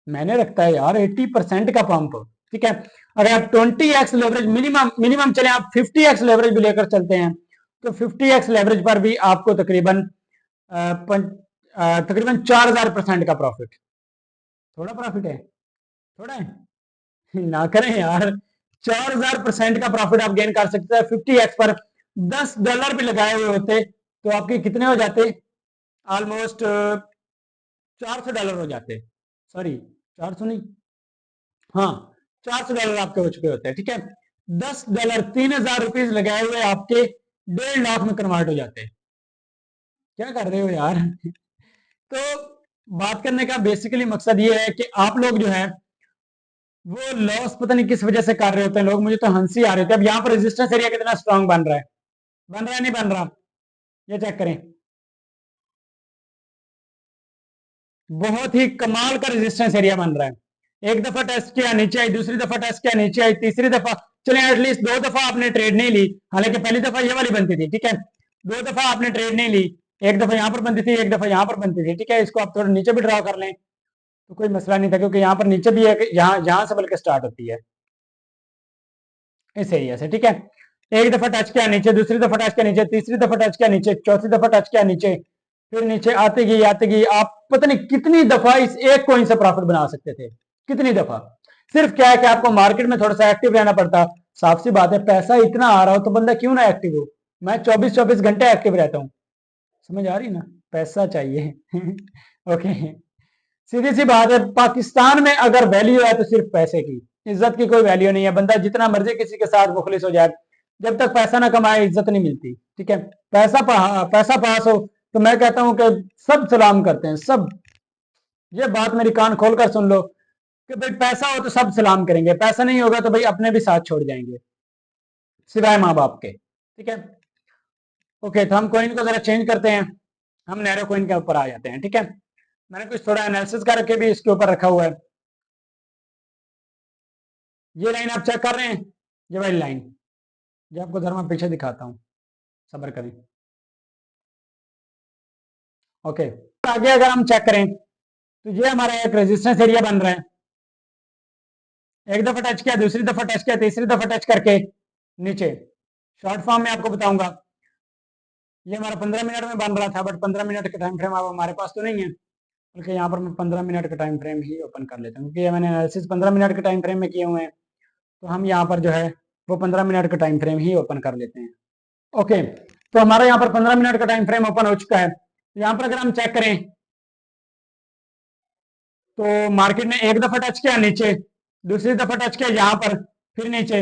मैंने रखता है यार, 80% का पंप, ठीक है। अगर आप 20x लेवरेज मिनिमम मिनिमम चले, आप 50x लेवरेज भी लेकर चलते हैं, तो 50x लेवरेज पर भी आपको तकरीबन तकरीबन 4,000% का प्रॉफिट। थोड़ा प्रॉफिट है? थोड़ा है? ना करें यार, 4,000% का प्रॉफिट आप गेन कर सकते हैं 50x पर। $10 भी लगाए हुए होते तो आपके कितने हो जाते? ऑलमोस्ट $400 हो जाते, सॉरी 400 नहीं, हाँ, $400 आपके हो चुके होते हैं, ठीक है। $10 ₹3,000 लगाए हुए आपके 1.5 लाख में कन्वर्ट हो जाते हैं। क्या कर रहे हो यार? तो बात करने का बेसिकली मकसद ये है कि आप लोग जो है वो लॉस पता नहीं किस वजह से कर रहे होते हैं लोग, मुझे तो हंसी आ रही थी। अब यहाँ पर रेजिस्टेंस एरिया कितना स्ट्रांग बन रहा है, बन रहा है नहीं बन रहा? ये चेक करें, बहुत ही कमाल का रेजिस्टेंस एरिया बन रहा है। एक दफा टेस्ट किया नीचे आई, दूसरी दफा टेस्ट किया नीचे आई, तीसरी दफा, चले एटलीस्ट 2 दफा आपने ट्रेड नहीं ली, हालांकि पहली दफा ये वाली बनती थी, ठीक है। 2 दफा आपने ट्रेड नहीं ली, एक दफा यहां पर बनती थी, एक दफा यहां पर बनती थी, ठीक है। इसको आप थोड़ा नीचे भी ड्रॉ कर लें तो कोई मसला नहीं था, क्योंकि यहाँ पर नीचे भी है, यहाँ यहाँ से बल्कि स्टार्ट होती है इस एरिया से, ठीक है। एक दफा टच किया नीचे, दूसरी दफा टच किया नीचे, तीसरी दफा टच किया नीचे, चौथी दफा टच किया नीचे, फिर नीचे आते गई। आप पता नहीं कितनी दफा इस एक कॉइन से प्रॉफिट बना सकते थे, कितनी दफा। सिर्फ क्या है कि आपको मार्केट में थोड़ा सा एक्टिव रहना पड़ता। साफ सी बात है, पैसा इतना आ रहा हो तो बंदा क्यों ना एक्टिव हो। मैं 24-24 घंटे एक्टिव रहता हूँ, समझ आ रही ना, पैसा चाहिए। ओके, सीधी सी बात है, पाकिस्तान में अगर वैल्यू है तो सिर्फ पैसे की, इज्जत की कोई वैल्यू नहीं है। बंदा जितना मर्जी किसी के साथ मुखलिस हो जाए, जब तक पैसा ना कमाए इज्जत नहीं मिलती, ठीक है। पैसा पास हो तो मैं कहता हूं कि सब सलाम करते हैं, सब। ये बात मेरी कान खोलकर सुन लो कि भाई पैसा हो तो सब सलाम करेंगे, पैसा नहीं होगा तो भाई अपने भी साथ छोड़ जाएंगे, सिवाय माँ बाप के, ठीक है। ओके, तो हम कॉइन को जरा चेंज करते हैं, हम नैरो कॉइन के ऊपर आ जाते हैं, ठीक है। मैंने कुछ थोड़ा एनालिसिस करके भी इसके ऊपर रखा हुआ है। ये लाइन आप चेक कर रहे हैं, ये वाली लाइन, ये आपको जरा मैं पीछे दिखाता हूँ, सब्र करें। ओके, आगे अगर हम चेक करें तो ये हमारा एक रेजिस्टेंस एरिया बन रहा है, एक दफा टच किया, दूसरी दफा टच किया, तीसरी दफा टच करके नीचे। शॉर्ट फॉर्म में आपको बताऊंगा, ये हमारा 15 मिनट में बन रहा था, बट 15 मिनट का टाइम फ्रेम अब हमारे पास तो नहीं है, बल्कि यहाँ पर मैं 15 मिनट का टाइम फ्रेम ही ओपन कर लेता हूँ, क्योंकि मैंने एनालिसिस 15 मिनट के टाइम फ्रेम में किए हुए हैं, तो हम यहाँ पर जो है वो 15 मिनट का टाइम फ्रेम ही ओपन कर लेते हैं। ओके, तो हमारा यहाँ पर 15 मिनट का टाइम फ्रेम ओपन हो चुका है। यहाँ पर अगर हम चेक करें तो मार्केट ने एक दफा टच किया नीचे, दूसरी दफा टच किया यहाँ पर, फिर नीचे,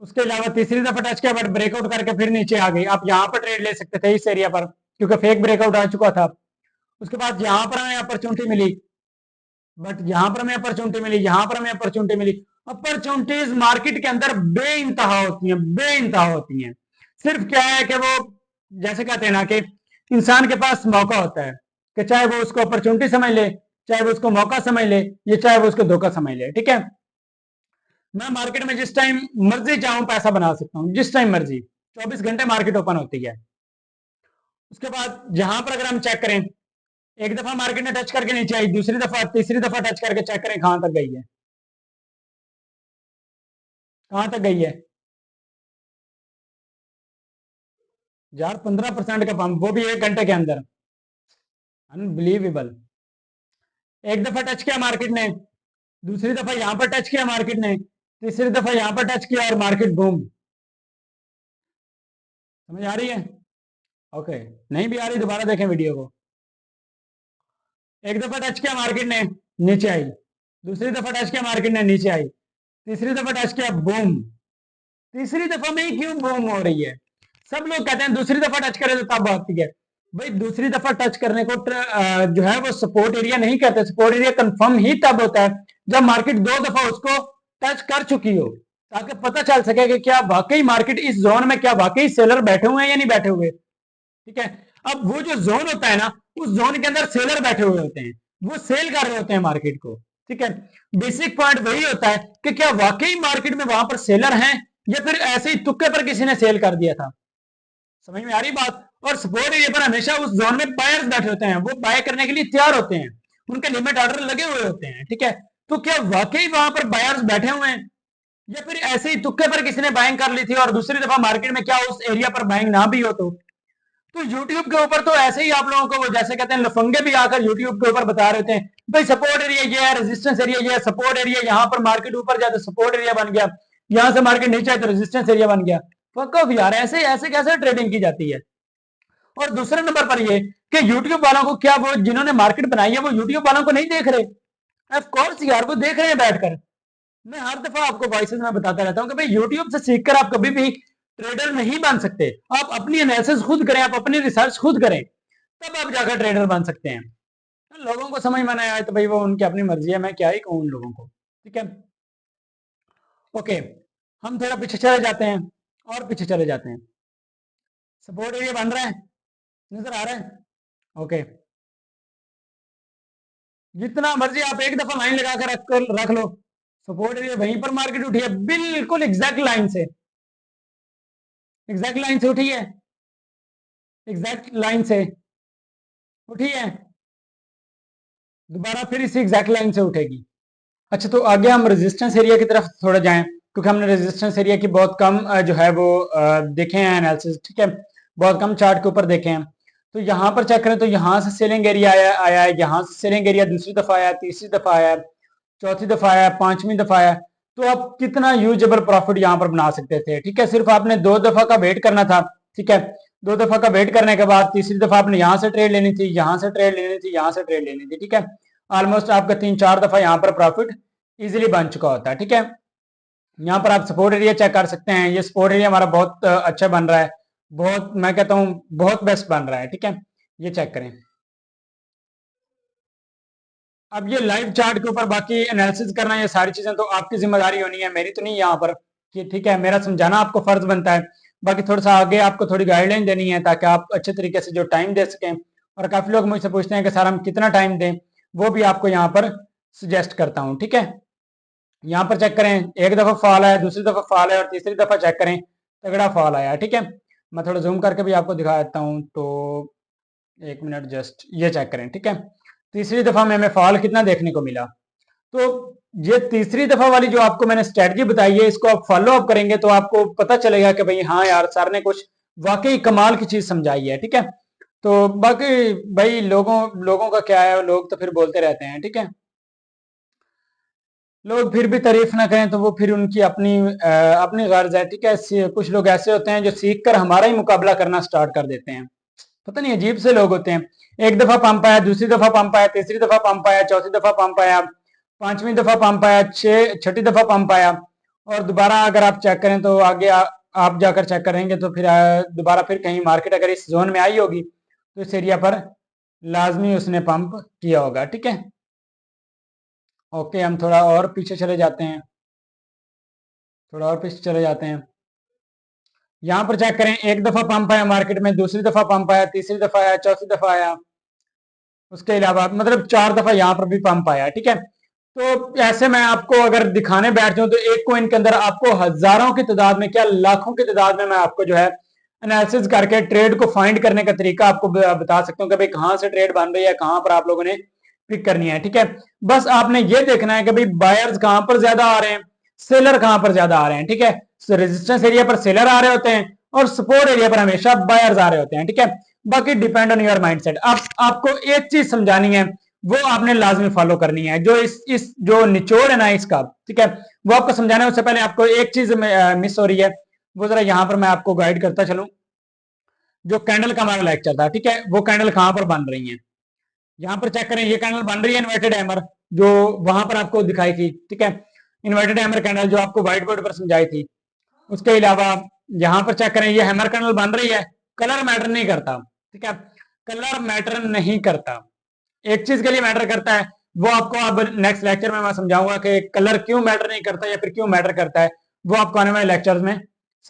उसके अलावा तीसरी दफा टच किया बट ब्रेकआउट करके फिर नीचे आ गई। आप यहाँ पर ट्रेड ले सकते थे इस एरिया पर, क्योंकि फेक ब्रेकआउट आ चुका था। उसके बाद यहाँ पर हमें अपॉर्चुनिटी मिली, बट यहाँ पर हमें अपॉर्चुनिटी मिली, यहाँ पर हमें अपॉर्चुनिटी मिली। अपॉर्चुनिटीज मार्केट के अंदर बेइंतहा होती हैं, बेइंतहा होती हैं। सिर्फ क्या है कि वो जैसे कहते हैं ना कि इंसान के पास मौका होता है, कि चाहे वो उसको अपॉर्चुनिटी समझ ले, चाहे वो उसको मौका समझ ले, या चाहे वो उसको धोखा समझ ले। ठीक है, मैं मार्केट में जिस टाइम मर्जी चाहूं पैसा बना सकता हूं, जिस टाइम मर्जी, 24 घंटे मार्केट ओपन होती है। उसके बाद यहां पर अगर हम चेक करें, एक दफा मार्केट ने टच करके नीचे आई, दूसरी दफा, तीसरी दफा टच करके चेक करें कहां तक गई है, कहां तक गई है यार, 15% का पंप, वो भी 1 घंटे के अंदर, अनबिलीवेबल। एक दफा टच किया मार्केट ने, दूसरी दफा यहां पर टच किया मार्केट ने, तीसरी दफा यहां पर टच किया और मार्केट बूम। समझ आ रही है? ओके, नहीं भी आ रही दोबारा देखें वीडियो को। एक दफा टच किया मार्केट ने, नीचे आई, दूसरी दफा टच किया मार्केट ने, नीचे आई, तीसरी दफा टच किया, बूम। तीसरी दफा में ही क्यों बूम हो रही है? सब लोग कहते हैं दूसरी दफा टच करे तो तब आती है। भाई दूसरी दफा टच करने को जो है वो सपोर्ट एरिया नहीं कहते। सपोर्ट एरिया कंफर्म ही तब होता है जब मार्केट 2 दफा उसको टच कर चुकी हो, ताकि पता चल सके कि क्या वाकई मार्केट इस जोन में, क्या वाकई सेलर बैठे हुए हैं या नहीं बैठे हुए। ठीक है, अब वो जो जोन होता है ना, उस जोन के अंदर सेलर बैठे हुए होते हैं, वो सेल कर रहे होते हैं मार्केट को। ठीक है, बेसिक पॉइंट वही होता है कि क्या वाकई मार्केट में वहां पर सेलर हैं, या फिर ऐसे ही तुक्के पर किसी ने सेल कर दिया था। समझ में आ रही बात? और सपोर्ट एरिया पर हमेशा उस जोन में बायर्स बैठे होते हैं, वो बाय करने के लिए तैयार होते हैं, उनके लिमिट ऑर्डर लगे हुए होते हैं। ठीक है, तो क्या वाकई वहां पर बायर्स बैठे हुए हैं, या फिर ऐसे ही तुक्के पर किसी ने बाइंग कर ली थी और दूसरी दफा मार्केट में क्या उस एरिया पर बाइंग ना भी हो। तो यूट्यूब के ऊपर तो ऐसे ही आप लोगों को वो जैसे कहते हैं लफंगे भी आकर यूट्यूब के ऊपर बता रहे थे, भाई सपोर्ट एरिया ये है, रेजिस्टेंस एरिया ये है, सपोर्ट एरिया यहाँ पर मार्केट ऊपर जाए तो सपोर्ट एरिया बन गया, यहां से मार्केट नीचे आए तो रेजिस्टेंस एरिया बन गया। फक ऑफ यार, ऐसे ऐसे कैसे ट्रेडिंग की जाती है? और दूसरे नंबर पर ये कि यूट्यूब वालों को क्या, वो जिन्होंने मार्केट बनाई है वो यूट्यूब वालों को नहीं देख रहे? ऑफ कोर्स यार, वो देख रहे हैं बैठकर। मैं हर दफा आपको वॉइसेस में बताता रहता हूँ कि भाई यूट्यूब से सीखकर आप कभी भी ट्रेडर नहीं बन सकते। आप अपनी एनालिसिस खुद करें, आप अपनी रिसर्च खुद करें, तब आप जाकर ट्रेडर बन सकते हैं। लोगों को समझ में ना आए तो भाई वो उनकी अपनी मर्जी है, मैं क्या ही कहूँ उन लोगों को। ठीक है, ओके, हम थोड़ा पीछे चले जाते हैं, और पीछे चले जाते हैं। सपोर्ट एरिया बन रहा है, नजर आ रहा है? ओके, जितना मर्जी आप एक दफा लाइन लगाकर रख लो, सपोर्ट एरिया वहीं पर मार्केट उठी है, बिल्कुल एग्जैक्ट लाइन से, एग्जैक्ट लाइन से उठी है, एग्जैक्ट लाइन से उठी है, दोबारा फिर इसी एग्जैक्ट लाइन से उठेगी। अच्छा, तो आगे हम रेजिस्टेंस एरिया की तरफ थोड़ा जाएं, क्योंकि हमने रेजिस्टेंस एरिया की बहुत कम जो है वो देखे हैं एनालिसिस। ठीक है, बहुत कम चार्ट के ऊपर देखे हैं। तो यहाँ पर चेक करें तो यहाँ से सेलिंग एरिया आया है, यहाँ से सेलिंग एरिया दूसरी दफा आया, तीसरी दफा आया, चौथी दफा आया, पांचवी दफा आया। तो आप कितना यूजेबल प्रॉफिट यहाँ पर बना सकते थे। ठीक है, सिर्फ आपने 2 दफा का वेट करना था। ठीक है, 2 दफा का वेट करने के बाद तीसरी दफा आपने यहाँ से ट्रेड लेनी थी, यहाँ से ट्रेड लेनी थी, यहाँ से ट्रेड लेनी थी। ठीक है, ऑलमोस्ट आपका 3-4 दफा यहाँ पर प्रॉफिट इजीली बन चुका होता है। ठीक है, यहाँ पर आप सपोर्ट एरिया चेक कर सकते हैं, ये सपोर्ट एरिया हमारा बहुत अच्छा बन रहा है, बहुत, मैं कहता हूँ बहुत बेस्ट बन रहा है। ठीक है, ये चेक करें। अब ये लाइव चार्ट के ऊपर बाकी एनालिसिस करना, ये सारी चीजें तो आपकी जिम्मेदारी होनी है, मेरी तो नहीं यहाँ पर कि ठीक है, मेरा समझाना आपको फर्ज बनता है। बाकी थोड़ा सा आगे आपको थोड़ी गाइडलाइन देनी है ताकि आप अच्छे तरीके से जो टाइम दे सकें। और काफी लोग मुझसे पूछते हैं कि सर हम कितना टाइम दें, वो भी आपको यहाँ पर सजेस्ट करता हूँ। ठीक है, यहाँ पर चेक करें, एक दफा फॉल आया, दूसरी दफा फॉल आया, और तीसरी दफा चेक करें तगड़ा फॉल आया। ठीक है, मैं थोड़ा जूम करके भी आपको दिखा देता हूँ, तो 1 मिनट, जस्ट ये चेक करें। ठीक है, तीसरी दफा में हमें फॉल कितना देखने को मिला। तो ये तीसरी दफा वाली जो आपको मैंने स्ट्रेटजी बताई है, इसको आप फॉलो अप करेंगे तो आपको पता चलेगा कि भाई हाँ यार, सर ने कुछ वाकई कमाल की चीज समझाई है। ठीक है, तो बाकी भाई लोगों लोगों का क्या है, लोग तो फिर बोलते रहते हैं। ठीक है, लोग फिर भी तारीफ ना करें तो वो फिर उनकी अपनी गर्ज है। ठीक है, कुछ लोग ऐसे होते हैं जो सीख कर हमारा ही मुकाबला करना स्टार्ट कर देते हैं। पता नहीं, अजीब से लोग होते हैं। एक दफा पंप आया, दूसरी दफा पंप आया, तीसरी दफा पंप आया, चौथी दफा पंप आया, पांचवी दफा पंप आया, छठी दफा पंप आया, और दोबारा अगर आप चेक करें तो आगे आप जाकर चेक करेंगे तो फिर दोबारा फिर कहीं मार्केट अगर इस जोन में आई होगी तो इस एरिया पर लाजमी उसने पंप किया होगा। ठीक है, ओके, हम थोड़ा और पीछे चले जाते हैं, थोड़ा और पीछे चले जाते हैं। यहाँ पर चेक करें, एक दफा पंप आया मार्केट में, दूसरी दफा पंप आया, तीसरी दफा आया, चौथी दफा आया, उसके अलावा मतलब 4 दफा यहाँ पर भी पंप आया। ठीक है, तो ऐसे मैं आपको अगर दिखाने बैठ जाऊं तो एक कोइन के अंदर आपको हजारों की तादाद में, क्या लाखों की तादाद में मैं आपको जो है एनालिसिस करके ट्रेड को फाइंड करने का तरीका आपको बता सकता हूँ कि भाई कहाँ से ट्रेड बन रही है, कहाँ पर आप लोगों ने पिक करनी है। ठीक है, बस आपने ये देखना है कि भाई बायर्स कहां पर ज्यादा आ रहे हैं, सेलर कहां पर ज्यादा आ रहे हैं। ठीक है, रेजिस्टेंस एरिया पर सेलर आ रहे होते हैं और सपोर्ट एरिया पर हमेशा बायर्स आ रहे होते हैं। ठीक है, बाकी डिपेंड ऑन योर माइंडसेट। अब आपको एक चीज समझानी है, वो आपने लाजमी फॉलो करनी है, जो इस जो निचोड़ है ना इसका, ठीक है, वो आपको समझाना है। उससे पहले आपको एक चीज मिस हो रही है, वो जरा यहां पर मैं आपको गाइड करता चलूं। जो कैंडल का हमारा लेक्चर था, ठीक है, वो कैंडल कहां पर बन रही है, यहां पर चेक करें, ये कैंडल बन रही है इन्वर्टेड हैमर, जो वहां पर आपको दिखाई थी। ठीक है, इन्वर्टेड हैमर कैंडल जो आपको व्हाइट बोर्ड पर समझाई थी। उसके अलावा यहां पर चेक करें, ये हैमर कैंडल बन रही है, कलर मैटर नहीं करता। ठीक है, कलर मैटर नहीं करता, एक चीज के लिए मैटर करता है, वो आपको अब नेक्स्ट लेक्चर में मैं समझाऊंगा कि कलर क्यों मैटर नहीं करता या फिर क्यों मैटर करता है, वो आपको आने वाले लेक्चर्स में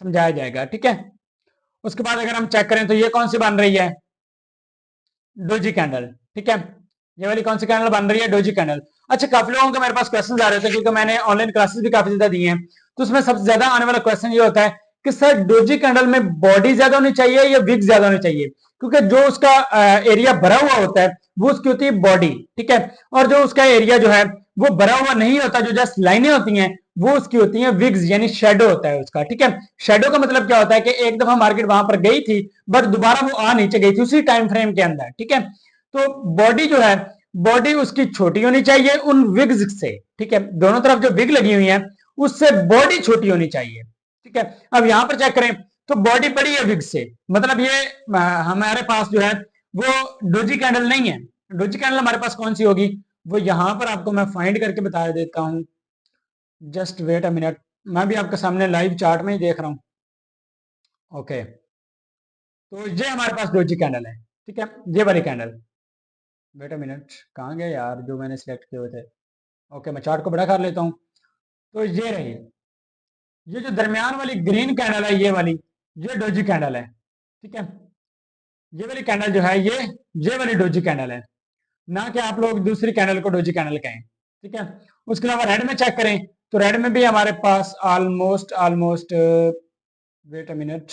समझाया जाएगा। ठीक है, उसके बाद अगर हम चेक करें तो ये कौन सी बन रही है, डोजी कैंडल। ठीक है, ये वाली कौन सी कैंडल बन रही है, डोजी कैंडल। अच्छा, काफी लोगों के मेरे पास क्वेश्चन आ रहे थे क्योंकि मैंने ऑनलाइन क्लासेस भी काफी ज्यादा दी हैं, तो उसमें सबसे ज्यादा आने वाला क्वेश्चन ये होता है कि सर डोजी कैंडल में बॉडी ज्यादा होनी चाहिए या विग ज्यादा होनी चाहिए, क्योंकि जो उसका एरिया भरा हुआ होता है वो उसकी होती है बॉडी। ठीक है, और जो उसका एरिया जो है वो भरा हुआ नहीं होता, जो जस्ट लाइनें होती हैं वो उसकी होती हैं विग्स, यानी शेडो होता है उसका। ठीक है, शेडो का मतलब क्या होता है कि एक दफा मार्केट वहां पर गई थी बट दोबारा वो आ नीचे गई थी उसी टाइम फ्रेम के अंदर। ठीक है, तो बॉडी जो है, बॉडी उसकी छोटी होनी चाहिए उन विग्स से। ठीक है, दोनों तरफ जो विग लगी हुई है उससे बॉडी छोटी होनी चाहिए। ठीक है, अब यहां पर चेक करें तो बॉडी बड़ी है विग से, मतलब ये हमारे पास जो है वो डोजी कैंडल नहीं है। डोजी कैंडल हमारे पास कौन सी होगी, वो यहां पर आपको मैं फाइंड करके बता देता हूं, जस्ट वेट अ मिनट, मैं भी आपके सामने लाइव चार्ट में ही देख रहा हूं। ओके, तो ये हमारे पास डोजी कैंडल है। ठीक है, ये वाली कैंडल, वेट अ मिनट, कहाँ गए यार जो मैंने सिलेक्ट किए हुए थे। ओके, मैं चार्ट को बड़ा कर लेता हूँ। तो ये रही, ये जो दरमियान वाली ग्रीन कैंडल है, ये डोजी कैंडल है। ठीक है, ये वाली कैंडल जो है ये वाली डोजी कैंडल है, ना कि आप लोग दूसरी कैंडल को डोजी कैंडल कहें। ठीक है, उसके अलावा रेड में चेक करें तो रेड में भी हमारे पास almost almost, wait a minute,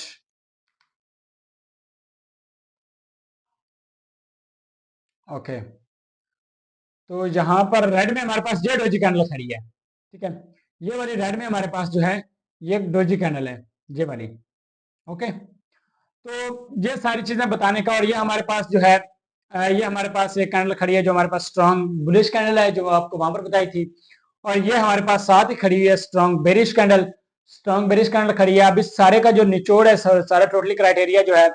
okay, तो यहाँ पर रेड में हमारे पास ये डोजी कैंडल खड़ी है। ठीक है, ये वाली रेड में हमारे पास जो है ये डोजी कैंडल है, ये वाली। ओके, तो ये सारी चीजें बताने का, और ये हमारे पास जो है ये हमारे पास एक कैंडल खड़ी है जो हमारे पास स्ट्रॉन्ग बुलिश कैंडल है, जो आपको वहां पर बताई थी, और ये हमारे पास साथ ही खड़ी हुई है strong bearish candle. Strong bearish candle खड़ी है। अब इस सारे का जो निचोड़ है, सारा टोटली क्राइटेरिया जो है,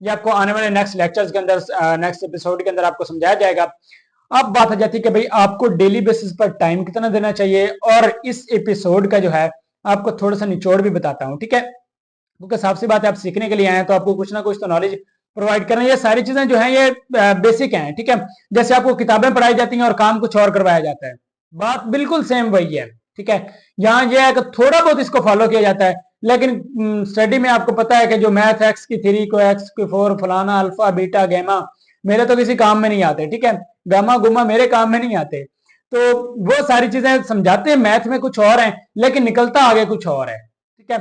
ये आपको आने वाले नेक्स्ट लेक्चर्स के अंदर, नेक्स्ट एपिसोड के अंदर आपको समझाया जाएगा। अब बात आ जाती है कि भाई आपको डेली बेसिस पर टाइम कितना देना चाहिए, और इस एपिसोड का जो है आपको थोड़ा सा निचोड़ भी बताता हूँ। ठीक है, क्योंकि साफ सी बात है, आप सीखने के लिए आए हैं तो आपको कुछ ना कुछ तो नॉलेज प्रोवाइड करना है। ये सारी चीजें जो हैं ये बेसिक हैं। ठीक है, जैसे आपको किताबें पढ़ाई जाती हैं और काम कुछ और करवाया जाता है, बात बिल्कुल सेम वही है। ठीक है, यहाँ ये है कि थोड़ा बहुत इसको फॉलो किया जाता है, लेकिन स्टडी में आपको पता है कि जो मैथ एक्स की थ्री को एक्स की फोर फलाना अल्फा बीटा गैमा मेरे तो किसी काम में नहीं आते। ठीक है, गामा गुमा मेरे काम में नहीं आते, तो वो सारी चीजें समझाते हैं मैथ में कुछ और है लेकिन निकलता आगे कुछ और है। ठीक है,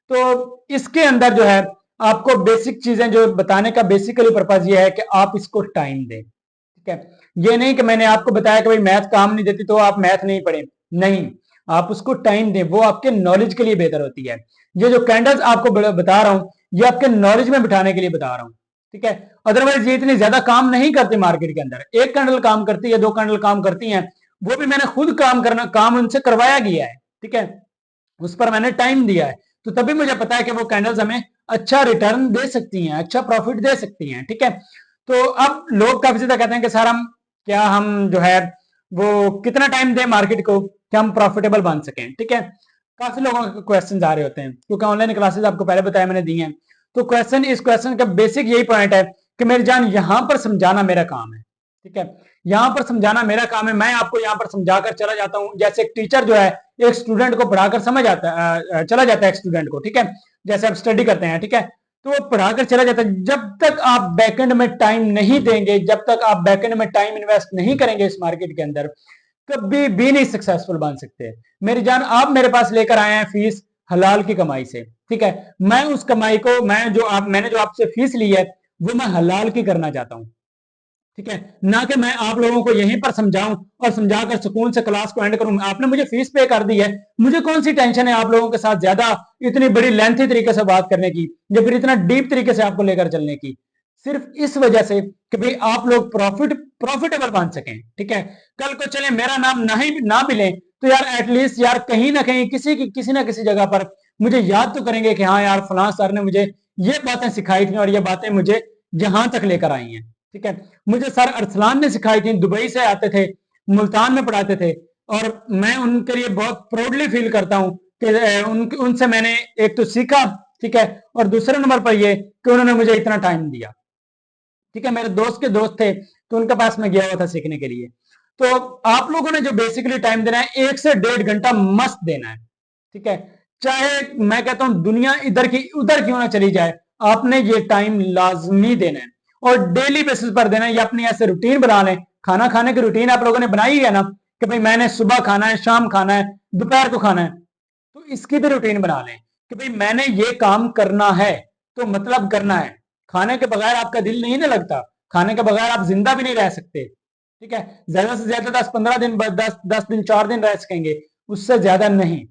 तो इसके अंदर जो है आपको बेसिक चीजें जो बताने का बेसिकली पर्पज ये है कि आप इसको टाइम दें। ठीक है, ये नहीं कि मैंने आपको बताया कि भाई मैथ काम नहीं देती तो आप मैथ नहीं पढ़े। नहीं, आप उसको टाइम दें, वो आपके नॉलेज के लिए बेहतर होती है। ये जो कैंडल्स आपको बता रहा हूं, ये आपके नॉलेज में बिठाने के लिए बता रहा हूं, ठीक है। अदरवाइज ये इतनी ज्यादा काम नहीं करती मार्केट के अंदर, एक कैंडल काम करती है, दो कैंडल काम करती हैं, वो भी मैंने खुद काम उनसे करवाया गया है, ठीक है, उस पर मैंने टाइम दिया है, तो तभी मुझे पता है कि वो कैंडल्स हमें अच्छा रिटर्न दे सकती हैं, अच्छा प्रॉफिट दे सकती हैं, ठीक है। तो अब लोग काफी ज्यादा कहते हैं कि सर हम जो है वो कितना टाइम दें मार्केट को कि हम प्रॉफिटेबल बन सकें, ठीक है। काफी लोगों के क्वेश्चन आ रहे होते हैं, क्योंकि ऑनलाइन क्लासेस आपको पहले बताया मैंने दी हैं। तो इस क्वेश्चन का बेसिक यही पॉइंट है कि मेरी जान यहां पर समझाना मेरा काम है, ठीक है, यहां पर समझाना मेरा काम है। मैं आपको यहां पर समझाकर चला जाता हूं, जैसे एक टीचर जो है एक स्टूडेंट को पढ़ाकर चला जाता है एक स्टूडेंट को, ठीक है, जैसे आप स्टडी करते हैं, ठीक है, तो वो पढ़ाकर चला जाता है। जब तक आप बैकएंड में टाइम नहीं देंगे, जब तक आप बैकएंड में टाइम इन्वेस्ट नहीं करेंगे इस मार्केट के अंदर, कभी भी नहीं सक्सेसफुल बन सकते। मेरी जान, आप मेरे पास लेकर आए हैं फीस हलाल की कमाई से, ठीक है, मैं उस कमाई को मैंने जो आपसे फीस ली है वो मैं हलाल की करना चाहता हूं, ठीक है, ना कि मैं आप लोगों को यहीं पर समझाऊं और समझाकर सुकून से क्लास को एंड करूं। आपने मुझे फीस पे कर दी है, मुझे कौन सी टेंशन है आप लोगों के साथ ज्यादा इतनी बड़ी लेंथी तरीके से बात करने की, या फिर इतना डीप तरीके से आपको लेकर चलने की, सिर्फ इस वजह से कि भाई आप लोग प्रॉफिटेबल बन सकें, ठीक है। कल को चले मेरा नाम ना भी लें तो यार एटलीस्ट यार कहीं ना कहीं किसी ना किसी जगह पर मुझे याद तो करेंगे कि हाँ यार फलां सर ने मुझे ये बातें सिखाई थी और ये बातें मुझे यहां तक लेकर आई हैं, ठीक है। मुझे सर अरसलान ने सिखाई थी, दुबई से आते थे, मुल्तान में पढ़ाते थे, और मैं उनके लिए बहुत प्राउडली फील करता हूं कि उनसे मैंने एक तो सीखा, ठीक है, और दूसरे नंबर पर ये कि उन्होंने मुझे इतना टाइम दिया, ठीक है। मेरे दोस्त के दोस्त थे तो उनके पास मैं गया हुआ था सीखने के लिए। तो आप लोगों ने जो बेसिकली टाइम देना है 1 से 1.5 घंटा मस्त देना है, ठीक है, चाहे मैं कहता हूं दुनिया इधर की उधर क्यों ना चली जाए, आपने ये टाइम लाजमी देना है और डेली बेसिस पर देना है। या अपनी ऐसे रूटीन बना लें, खाना खाने की रूटीन आप लोगों ने बनाई है ना कि भाई मैंने सुबह खाना है, शाम खाना है, दोपहर को खाना है, तो इसकी भी रूटीन बना लें कि भाई मैंने ये काम करना है, तो मतलब करना है। खाने के बगैर आपका दिल नहीं ना लगता, खाने के बगैर आप जिंदा भी नहीं रह सकते, ठीक है, ज्यादा से ज्यादा 10-15 दिन, 10 दिन 4 दिन रह सकेंगे, उससे ज्यादा नहीं।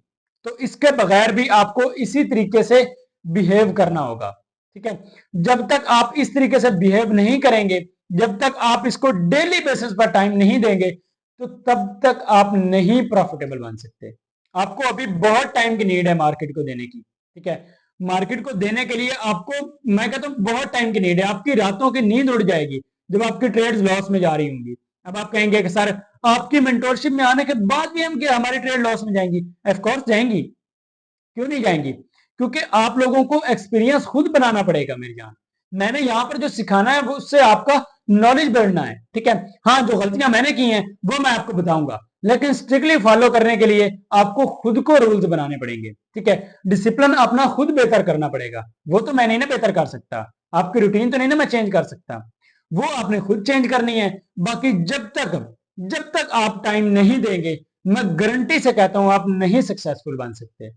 तो इसके बगैर भी आपको इसी तरीके से बिहेव करना होगा, ठीक है। जब तक आप इस तरीके से बिहेव नहीं करेंगे, जब तक आप इसको डेली बेसिस पर टाइम नहीं देंगे, तो तब तक आप नहीं प्रॉफिटेबल बन सकते। आपको अभी बहुत टाइम की नीड है मार्केट को देने की, ठीक है। मार्केट को देने के लिए आपको, मैं कहता हूं बहुत टाइम की नीड है। आपकी रातों की नींद उड़ जाएगी जब आपकी ट्रेड्स लॉस में जा रही होंगी। अब आप कहेंगे कि सर आपकी मेंटोरशिप में आने के बाद भी हम क्या हमारी ट्रेड लॉस में जाएंगी? ऑफ कोर्स जाएंगी, क्यों नहीं जाएंगी? क्योंकि आप लोगों को एक्सपीरियंस खुद बनाना पड़ेगा मेरी जान। मैंने यहां पर जो सिखाना है वो उससे आपका नॉलेज बढ़ना है, ठीक है। हाँ, जो गलतियां मैंने की हैं वो मैं आपको बताऊंगा, लेकिन स्ट्रिक्टली फॉलो करने के लिए आपको खुद को रूल्स बनाने पड़ेंगे, ठीक है। डिसिप्लिन अपना खुद बेहतर करना पड़ेगा, वो तो मैं नहीं ना बेहतर कर सकता, आपकी रूटीन तो नहीं ना मैं चेंज कर सकता, वो आपने खुद चेंज करनी है। बाकी जब तक आप टाइम नहीं देंगे, मैं गारंटी से कहता हूं आप नहीं सक्सेसफुल बन सकते।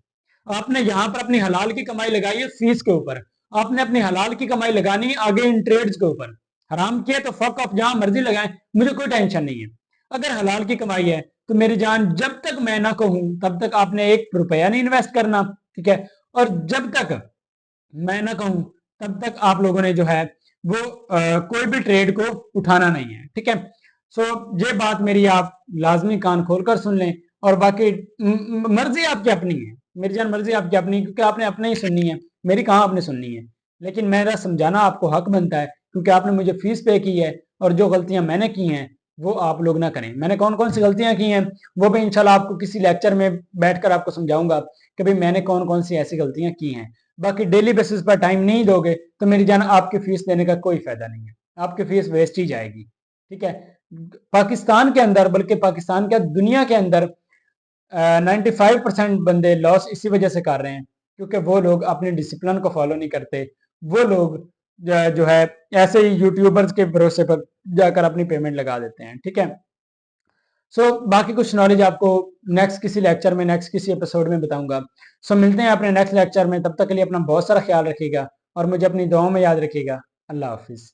आपने यहां पर अपनी हलाल की कमाई लगाई है फीस के ऊपर, आपने अपनी हलाल की कमाई लगानी है आगे इन ट्रेड्स के ऊपर। हराम किया तो फक ऑफ जहां मर्जी लगाएं, मुझे कोई टेंशन नहीं है। अगर हलाल की कमाई है तो मेरी जान जब तक मैं ना कहूं तब तक आपने 1 रुपया नहीं इन्वेस्ट करना, ठीक है। और जब तक मैं ना कहूं तब तक आप लोगों ने जो है वो कोई भी ट्रेड को उठाना नहीं है, ठीक है। सो ये बात मेरी आप लाजमी कान खोलकर सुन लें। और बाकी मर्जी आपकी अपनी है मेरी जान, मर्जी आपकी अपनी, क्योंकि आपने अपने ही सुननी है, मेरी कहाँ आपने सुननी है। लेकिन मेरा समझाना आपको हक बनता है, क्योंकि आपने मुझे फीस पे की है, और जो गलतियां मैंने की हैं वो आप लोग ना करें। मैंने कौन कौन सी गलतियां की हैं वो भी इंशाल्लाह आपको किसी लेक्चर में बैठकर आपको समझाऊंगा कि भाई मैंने कौन कौन सी ऐसी गलतियां की हैं। बाकी डेली बेसिस पर टाइम नहीं दोगे तो मेरी जान आपकी फीस देने का कोई फायदा नहीं है, आपकी फीस वेस्ट ही जाएगी, ठीक है। पाकिस्तान के अंदर, बल्कि पाकिस्तान क्या दुनिया के अंदर 95% बंदे लॉस इसी वजह से कर रहे हैं क्योंकि वो लोग अपने डिसिप्लिन को फॉलो नहीं करते। वो लोग जो है ऐसे ही यूट्यूबर्स के भरोसे पर जाकर अपनी पेमेंट लगा देते हैं, ठीक है। सो बाकी कुछ नॉलेज आपको नेक्स्ट किसी लेक्चर में, नेक्स्ट किसी एपिसोड में बताऊंगा। सो मिलते हैं अपने नेक्स्ट लेक्चर में, तब तक के लिए अपना बहुत सारा ख्याल रखिएगा और मुझे अपनी दुआओं में याद रखिएगा। अल्लाह हाफिज।